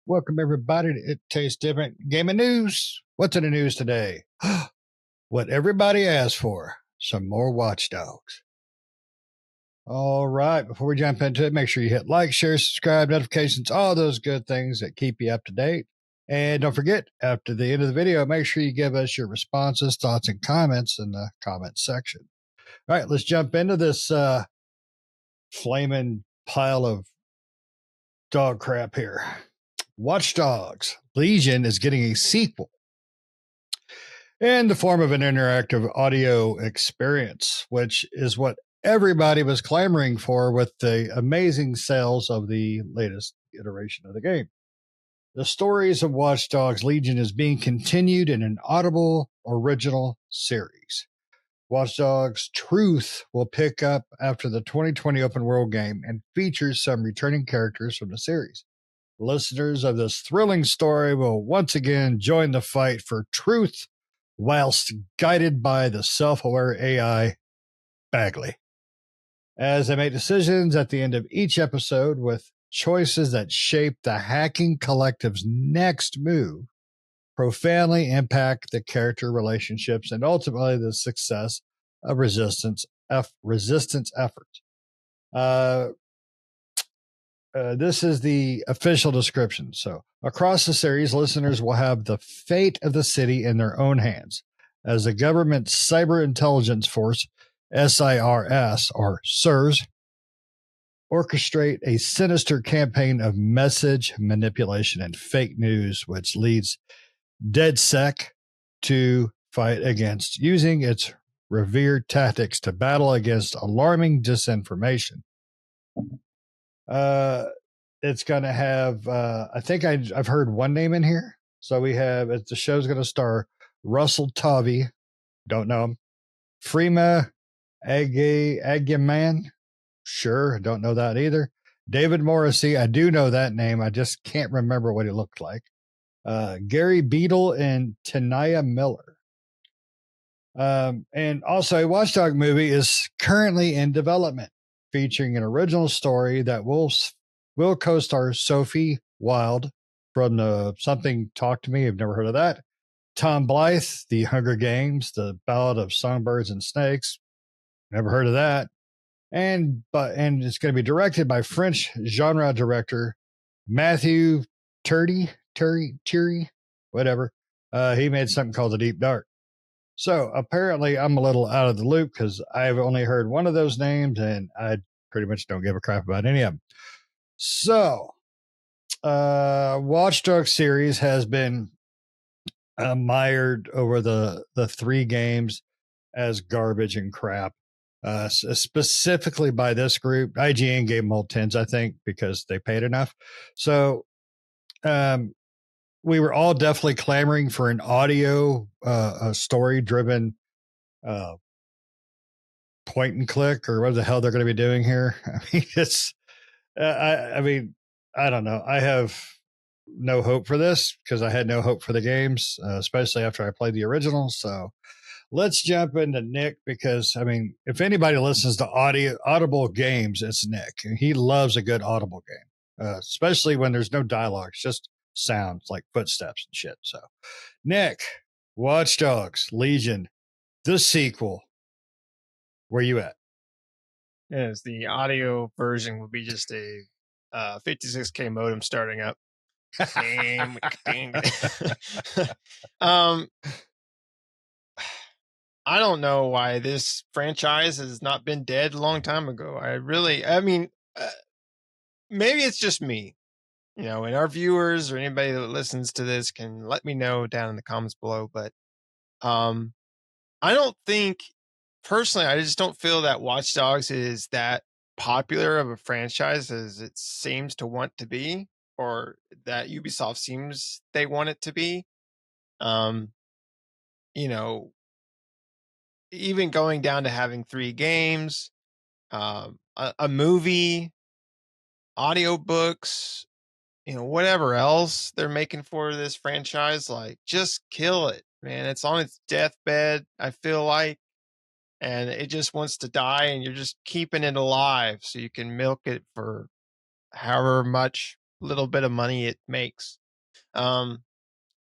Welcome everybody to It Tastes Different Gaming News. What's in the news today? What everybody asked for, some more Watch Dogs. All right, before we jump into it, make sure you hit like, share, subscribe, notifications, all those good things that keep you up to date. And don't forget, after the end of the video, make sure you give us your responses, thoughts, and comments in the comment section. All right, let's jump into this flaming pile of dog crap here. Watch Dogs Legion is getting a sequel in the form of an interactive audio experience, which is what everybody was clamoring for with the amazing sales of the latest iteration of the game. The stories of Watch Dogs Legion is being continued in an Audible original series. Watch Dogs Truth will pick up after the 2020 open world game and features some returning characters from the series. Listeners of this thrilling story will once again join the fight for truth whilst guided by the self-aware AI Bagley, as they make decisions at the end of each episode with choices that shape the hacking collective's next move, profoundly impact the character relationships and ultimately the success of resistance efforts. This is the official description. So, across the series, listeners will have the fate of the city in their own hands as the government's cyber intelligence force, SIRS, or SIRS, orchestrate a sinister campaign of message manipulation and fake news, which leads DedSec to fight against using its revered tactics to battle against alarming disinformation. It's going to have, I think I've heard one name in here. So we have, the show's going to star Russell Tovey. Don't know him. Freema Agyeman. Sure. Don't know that either. David Morrissey. I do know that name. I just can't remember what he looked like. Gary Beadle and Tanaya Miller. And also a Watchdog movie is currently in development, featuring an original story that will co-star Sophie Wilde from the Something Talk to Me. I've never heard of that. Tom Blythe, The Hunger Games, The Ballad of Songbirds and Snakes. Never heard of that. And it's going to be directed by French genre director Matthew Turi, whatever. He made something called The Deep Dark. So apparently I'm a little out of the loop because I've only heard one of those names and I pretty much don't give a crap about any of them. So, Watch Dogs series has been mired over the three games as garbage and crap, specifically by this group. IGN gave them all 10s, I think, because they paid enough. So, we were all definitely clamoring for an audio, story-driven point and click, or what the hell they're going to be doing here. I mean, it's, I mean, I don't know. I have no hope for this because I had no hope for the games, especially after I played the original. So let's jump into Nick because, I mean, if anybody listens to Audible games, it's Nick. He loves a good Audible game, especially when there's no dialogue. It's just sounds like footsteps and shit. So, Nick, Watch Dogs Legion, the sequel. Where you at? Yes, the audio version would be just a 56K modem starting up. I don't know why this franchise has not been dead a long time ago. Maybe it's just me, and our viewers or anybody that listens to this can let me know down in the comments below. But I don't think, personally, I just don't feel that Watch Dogs is that popular of a franchise as it seems to want to be, or that Ubisoft seems they want it to be. Even going down to having 3 games, a movie, audiobooks, whatever else they're making for this franchise, like, just kill it, man. It's on its deathbed, I feel like, and it just wants to die, and you're just keeping it alive so you can milk it for however much little bit of money it makes. Um,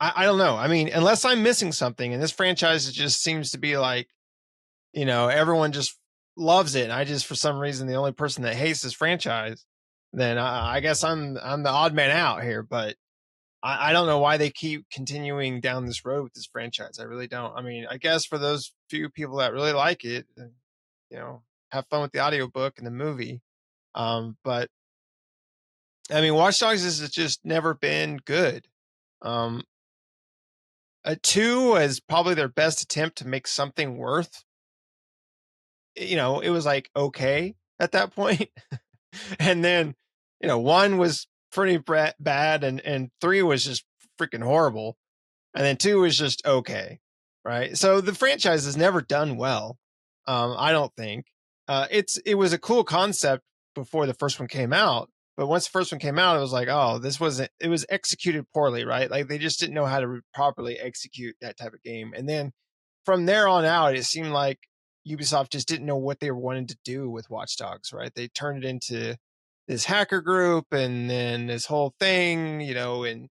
I don't know. I mean, unless I'm missing something, and this franchise just seems to be like, everyone just loves it, and I just for some reason the only person that hates this franchise, then I guess I'm the odd man out here. But I don't know why they keep continuing down this road with this franchise. I really don't. I mean, I guess for those few people that really like it, you know, have fun with the audiobook and the movie. But I mean, Watch Dogs has just never been good. Um, a two is probably their best attempt to make something worth. It was like okay at that point, and then one was pretty bad, and three was just freaking horrible, and then two was just okay, right? So the franchise has never done well. I don't think. It was a cool concept before the first one came out, but once the first one came out, it was like, oh, this wasn't. It was executed poorly, right? Like they just didn't know how to properly execute that type of game, and then from there on out, it seemed like Ubisoft just didn't know what they were wanting to do with Watch Dogs, right? They turned it into this hacker group, and then this whole thing, and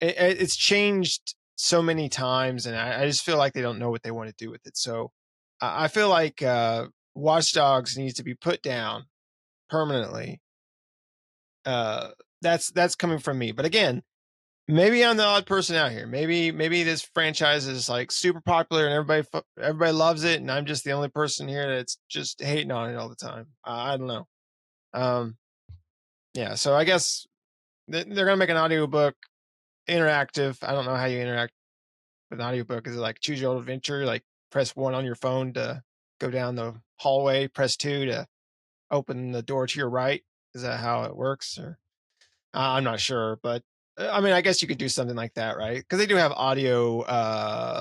it's changed so many times, and I just feel like they don't know what they want to do with it. So I feel like Watch Dogs needs to be put down permanently. That's coming from me, but again, maybe I'm the odd person out here. Maybe this franchise is like super popular and everybody loves it, and I'm just the only person here that's just hating on it all the time. I don't know. Um, yeah, so I guess they're gonna make an audiobook interactive. I don't know how you interact with an audiobook. Is it like choose your own adventure? Like press 1 on your phone to go down the hallway, press 2 to open the door to your right. Is that how it works? Or I'm not sure, but I mean, I guess you could do something like that, right? Because they do have audio,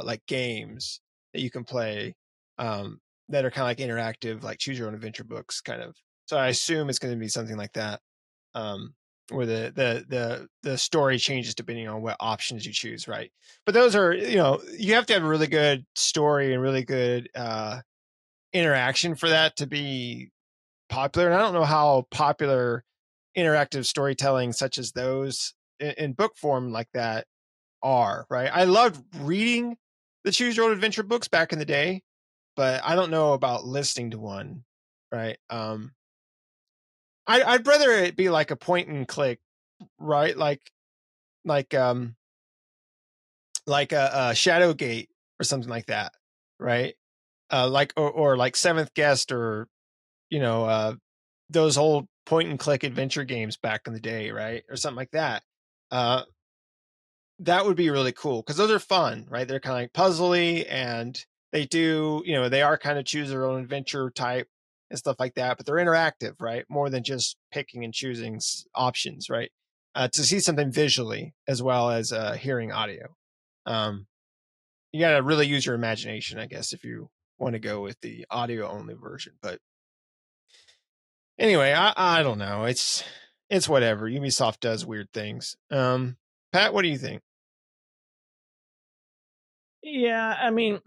like games that you can play, um, that are kind of like interactive, like choose your own adventure books, kind of. So I assume it's going to be something like that, um, where the story changes depending on what options you choose, right? But those are, you have to have a really good story and really good interaction for that to be popular. And I don't know how popular interactive storytelling such as those in book form like that are, right? I loved reading the choose your own adventure books back in the day, but I don't know about listening to one, right? I'd rather it be like a point and click, right? Like um like a Shadowgate or something like that, right? Like or like Seventh Guest, or those old point and click adventure games back in the day, right? Or something like that. Uh, that would be really cool because those are fun, right? They're kind of like puzzly, and they are kind of choose their own adventure type and stuff like that, but they're interactive, right? More than just picking and choosing options, right? To see something visually as well as hearing audio. Um, you got to really use your imagination, I guess, if you want to go with the audio only version. But anyway, I don't know. It's whatever. Ubisoft does weird things. Pat, what do you think? Yeah, I mean,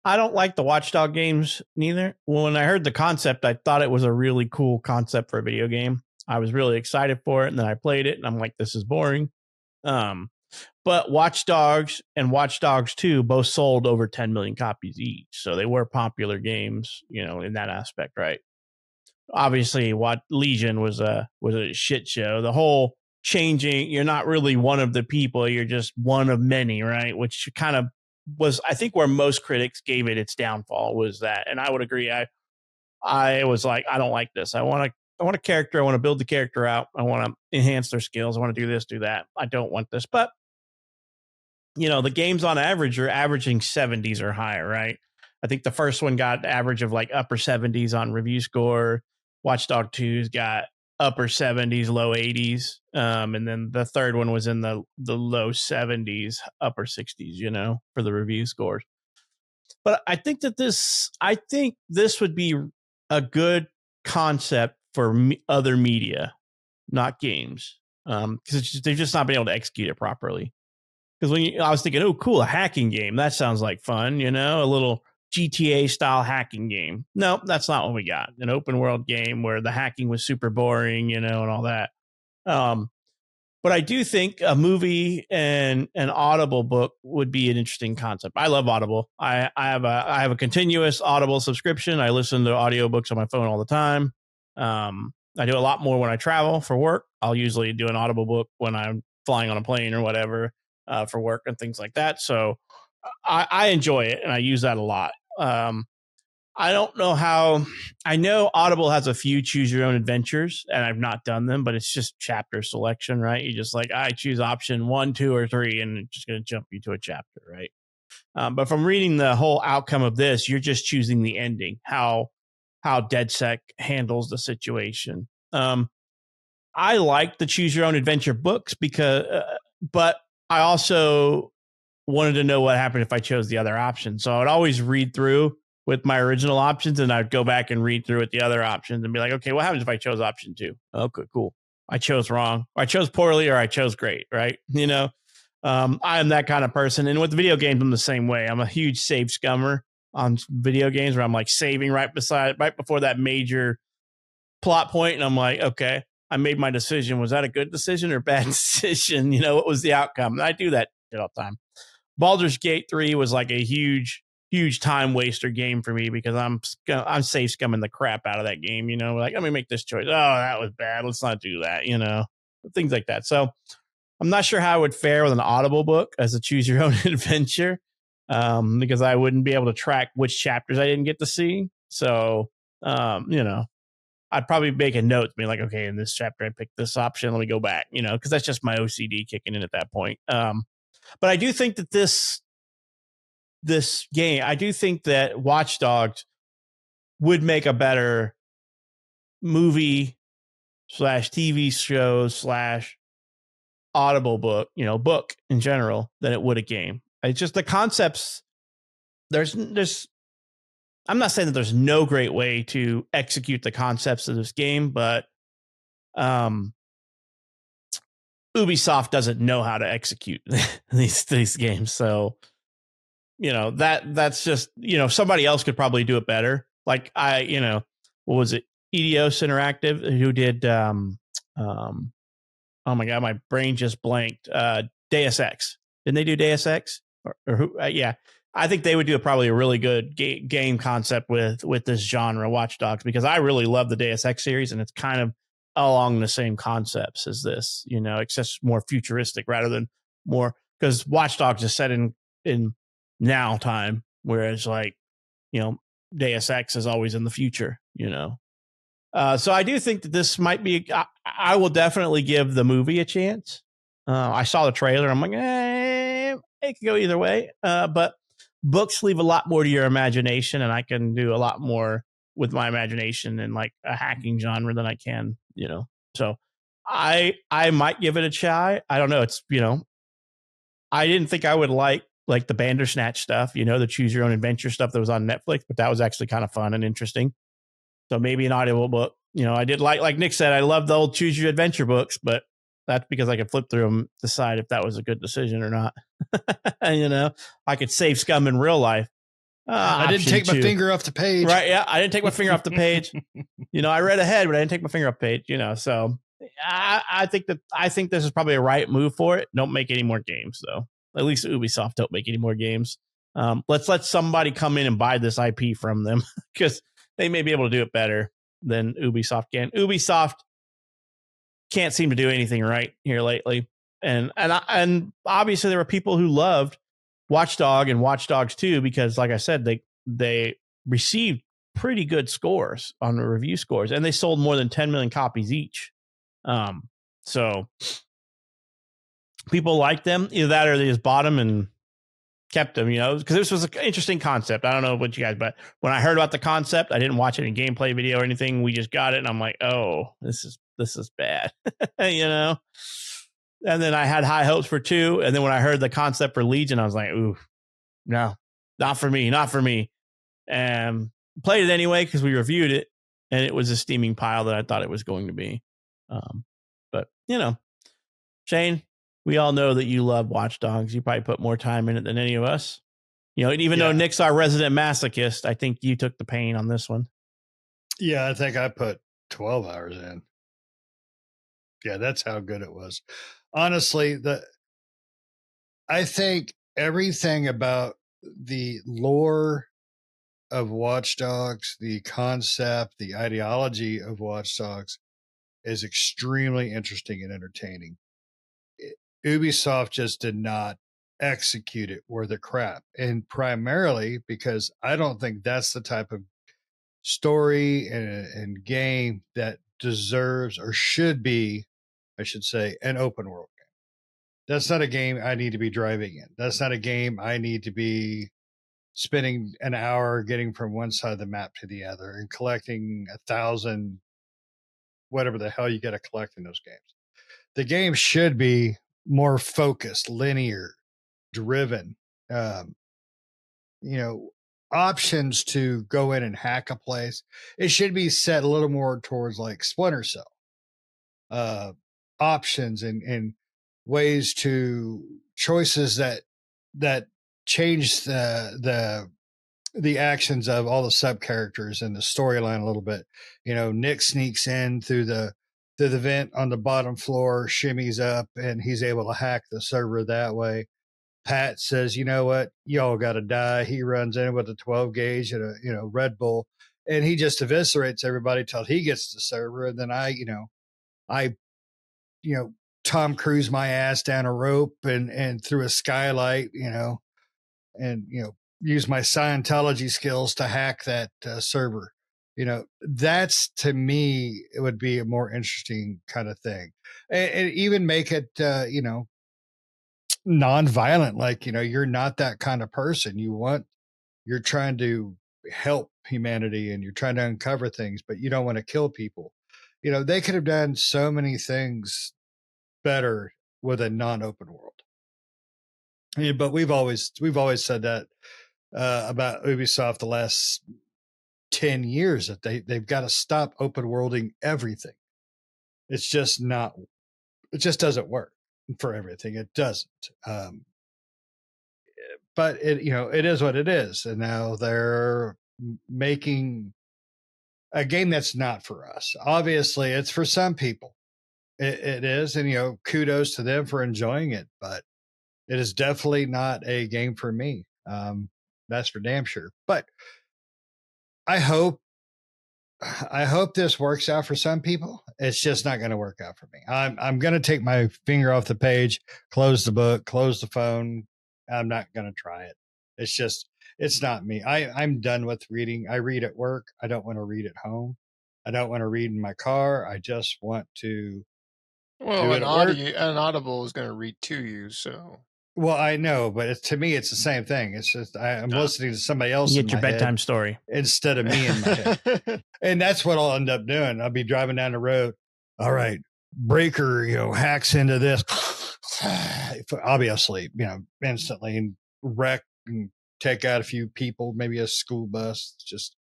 I don't like the Watchdog games neither. When I heard the concept, I thought it was a really cool concept for a video game. I was really excited for it, and then I played it, and I'm like, this is boring. But Watch Dogs and Watch Dogs 2 both sold over 10 million copies each. So they were popular games, in that aspect, right? Obviously, what Legion was a shit show. The whole changing, you're not really one of the people, you're just one of many, right? Which kind of was, I think, where most critics gave it its downfall was that. And I would agree. I was like, I don't like this. I want a character. I want to build the character out. I want to enhance their skills. I want to do this, do that. I don't want this. But the games on average are averaging 70s or higher, right? I think the first one got average of like upper 70s on review score. Watchdog 2's got upper 70s, low 80s. And then the third one was in the low 70s, upper 60s, for the review scores. But I think this would be a good concept for other media, not games, because they've just not been able to execute it properly. Because I was thinking, oh, cool, a hacking game. That sounds like fun, a little GTA style hacking game. No, that's not what we got. An open world game where the hacking was super boring, and all that. But I do think a movie and an Audible book would be an interesting concept. I love Audible. I have a continuous Audible subscription. I listen to audiobooks on my phone all the time. I do a lot more when I travel for work. I'll usually do an Audible book when I'm flying on a plane or whatever for work and things like that. So I enjoy it and I use that a lot. I don't know how. I know Audible has a few choose your own adventures, and I've not done them, but it's just chapter selection, right? You just like, I choose option 1, 2, or 3, and it's just going to jump you to a chapter, right? But from reading the whole outcome of this, you're just choosing the ending, how DedSec handles the situation. I like the choose your own adventure books but I also wanted to know what happened if I chose the other option. So I would always read through with my original options, and I'd go back and read through with the other options and be like, okay, what happens if I chose option 2? Okay, cool. I chose wrong. I chose poorly, or I chose great, right? I am that kind of person. And with video games, I'm the same way. I'm a huge save scummer on video games where I'm like saving right before that major plot point. And I'm like, okay, I made my decision. Was that a good decision or bad decision? What was the outcome? And I do that all the time. Baldur's Gate 3 was like a huge time waster game for me because I'm safe scumming the crap out of that game. Like, let me make this choice. Oh, that was bad. Let's not do that. Things like that. So I'm not sure how I would fare with an Audible book as a choose your own adventure, because I wouldn't be able to track which chapters I didn't get to see. So, I'd probably make a note to be like, okay, in this chapter, I picked this option. Let me go back, because that's just my OCD kicking in at that point. But I do think that this game, I do think that Watch Dogs would make a better movie / TV show / Audible book, book in general, than it would a game. It's just the concepts. I'm not saying that there's no great way to execute the concepts of this game, but Ubisoft doesn't know how to execute these games. So, that's just, somebody else could probably do it better. Like what was it? Eidos Interactive, who did, oh my God, my brain just blanked. Deus Ex. Didn't they do Deus Ex? Or who? Yeah. I think they would do probably a really good game concept with this genre, Watch Dogs, because I really love the Deus Ex series, and it's kind of along the same concepts as this, except more futuristic rather than more, because Watch Dogs is set in now time, whereas like, Deus Ex is always in the future, So I do think that this might be, I will definitely give the movie a chance. I saw the trailer. I'm like, it could go either way. But books leave a lot more to your imagination, and I can do a lot more with my imagination in like a hacking genre than I can, So I might give it a try. I don't know. It's, I didn't think I would like the Bandersnatch stuff, the choose your own adventure stuff that was on Netflix, but that was actually kind of fun and interesting. So maybe an audio book. I did like Nick said, I love the old choose your adventure books, but that's because I could flip through them, decide if that was a good decision or not. I could save scum in real life. I didn't take my finger off the page. Right. Yeah. I didn't take my finger off the page. I read ahead, but I didn't take my finger off the page, so I think this is probably a right move for it. Don't make any more games though. At least Ubisoft don't make any more games. Let's let somebody come in and buy this IP from them because they may be able to do it better than Ubisoft can. Ubisoft can't seem to do anything right here lately. And obviously there were people who loved Watchdog and Watch Dogs 2 because, like I said, they received pretty good scores on the review scores, and they sold more than 10 million copies each. So people liked them. Either that or they just bought them and kept them, because this was an interesting concept. I don't know what you guys, but when I heard about the concept, I didn't watch any gameplay video or anything. We just got it, and I'm like, oh, this is bad, And then I had high hopes for 2, and then when I heard the concept for Legion, I was like, ooh, no, not for me. And played it anyway because we reviewed it, and it was a steaming pile that I thought it was going to be. But Shane, we all know that you love Watch Dogs. You probably put more time in it than any of us. Even though Nick's our resident masochist, I think you took the pain on this one. Yeah, I think I put 12 hours in. Yeah, that's how good it was. Honestly, I think everything about the lore of Watch Dogs, the concept, the ideology of Watch Dogs is extremely interesting and entertaining. Ubisoft just did not execute it worth a crap. And primarily because I don't think that's the type of story and game that deserves or should be, I should say, an open world game. That's not a game I need to be driving in. That's not a game I need to be spending an hour getting from one side of the map to the other and collecting 1,000, whatever the hell you got to collect in those games. The game should be more focused, linear, driven, um, options to go in and hack a place. It should be set a little more towards like Splinter Cell, options and ways to choices that change the actions of all the sub characters and the storyline a little bit. Nick sneaks in through the vent on the bottom floor, shimmies up, and he's able to hack the server that way. Pat says, "You know what? Y'all got to die." He runs in with a 12 gauge and a Red Bull, and he just eviscerates everybody till he gets the server. And then I Tom Cruise my ass down a rope and through a skylight, and use my Scientology skills to hack that server. That's, to me, it would be a more interesting kind of thing, and even make it non-violent. Like, you're not that kind of person. You're trying to help humanity and you're trying to uncover things, but you don't want to kill people. They could have done so many things better with a non-open world. Yeah, but we've always said that about Ubisoft the last 10 years, that they've got to stop open worlding everything. It just doesn't work for everything. It doesn't. But it is what it is. And now they're making a game that's not for us. Obviously, it's for some people. It is. And, kudos to them for enjoying it. But it is definitely not a game for me. That's for damn sure. But I hope this works out for some people. It's just not going to work out for me. I'm going to take my finger off the page, close the book, close the phone. I'm not going to try it. It's not me. I'm done with reading. I read at work. I don't want to read at home. I don't want to read in my car. I just want to do it at work. An Audible is going to read to you, so. Well, I know, but to me, it's the same thing. It's just I'm listening to somebody else. You get your bedtime story instead of me in my head, and that's what I'll end up doing. I'll be driving down the road. All right, breaker, hacks into this. I'll be asleep, instantly, and wreck and take out a few people, maybe a school bus. Just,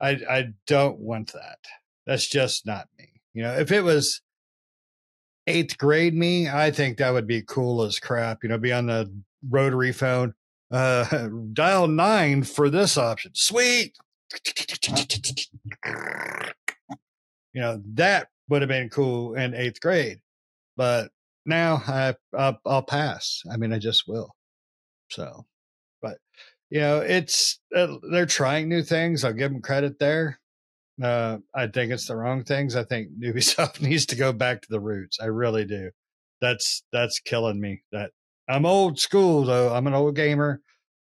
I don't want that. That's just not me. If it was 8th grade me, I think that would be cool as crap. Be on the rotary phone. Dial 9 for this option. Sweet. That would have been cool in 8th grade. But now I'll pass. I mean, I just will. So, but it's they're trying new things. I'll give them credit there. I think it's the wrong things. I think Ubisoft needs to go back to the roots. I really do. That's killing me. That I'm old school though. I'm an old gamer.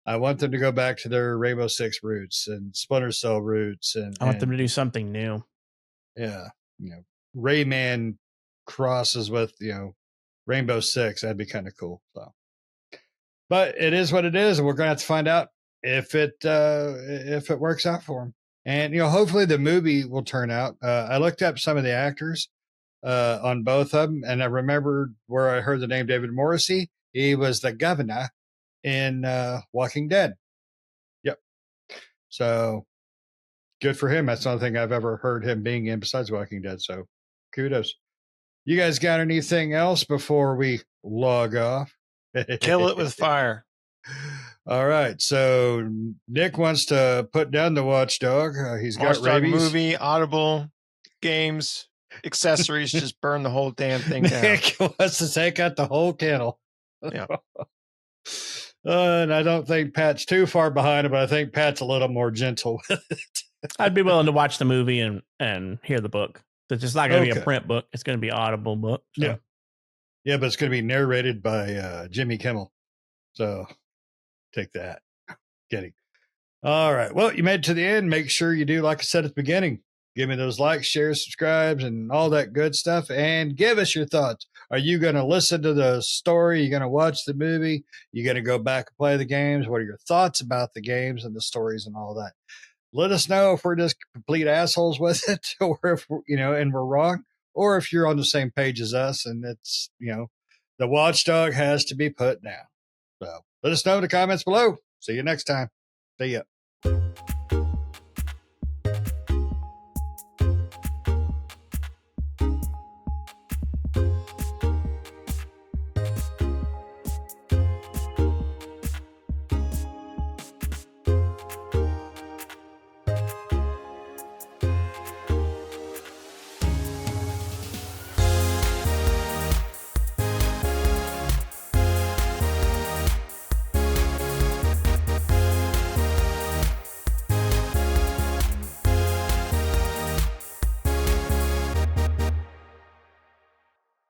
I want them to go back to their Rainbow Six roots and Splinter Cell roots, and I want them to do something new. Yeah, Rayman crosses with Rainbow Six. That'd be kind of cool. So, but it is what it is, and we're gonna have to find out if it works out for them. And hopefully the movie will turn out. I looked up some of the actors on both of them, and I remembered where I heard the name David Morrissey. He was the governor in Walking Dead. Yep. So good for him. That's the only thing I've ever heard him being in besides Walking Dead. So kudos. You guys got anything else before we log off? Kill it with fire. All right. So Nick wants to put down the Watchdog. He's got Watchdog rabies. movie, Audible, games, accessories, just burn the whole damn thing down. Nick wants to take out the whole kennel. Yeah. And I don't think Pat's too far behind it, but I think Pat's a little more gentle with it. I'd be willing to watch the movie and hear the book. It's just not going to be Okay. a print book. It's going to be an Audible book. So. Yeah. Yeah, but it's going to be narrated by Jimmy Kimmel. So take that. Kidding. All right. Well, you made it to the end. Make sure you do, like I said at the beginning, give me those likes, shares, subscribes, and all that good stuff. And give us your thoughts. Are you going to listen to the story? Are you going to watch the movie? You going to go back and play the games? What are your thoughts about the games and the stories and all that? Let us know if we're just complete assholes with it, or if and we're wrong, or if you're on the same page as us and it's the watchdog has to be put down. So let us know in the comments below. See you next time. See ya.